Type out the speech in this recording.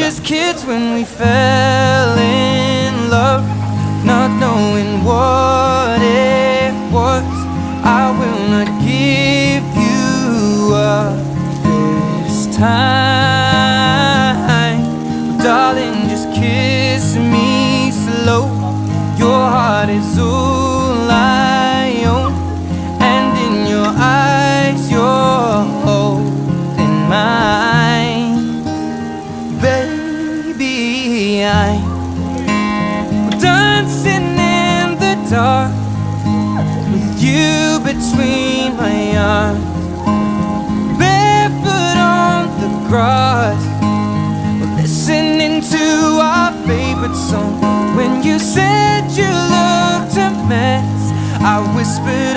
just kids when we fell in love, not knowing what it was. I will not give you up this time. Darling, just kiss me slow. Your heart is all I own, and in your eyes you're holding mine. Baby, I'm dancing in the dark with you between my arms, barefoot on the grass, listening to our favorite song. When you said you looked a mess, I whispered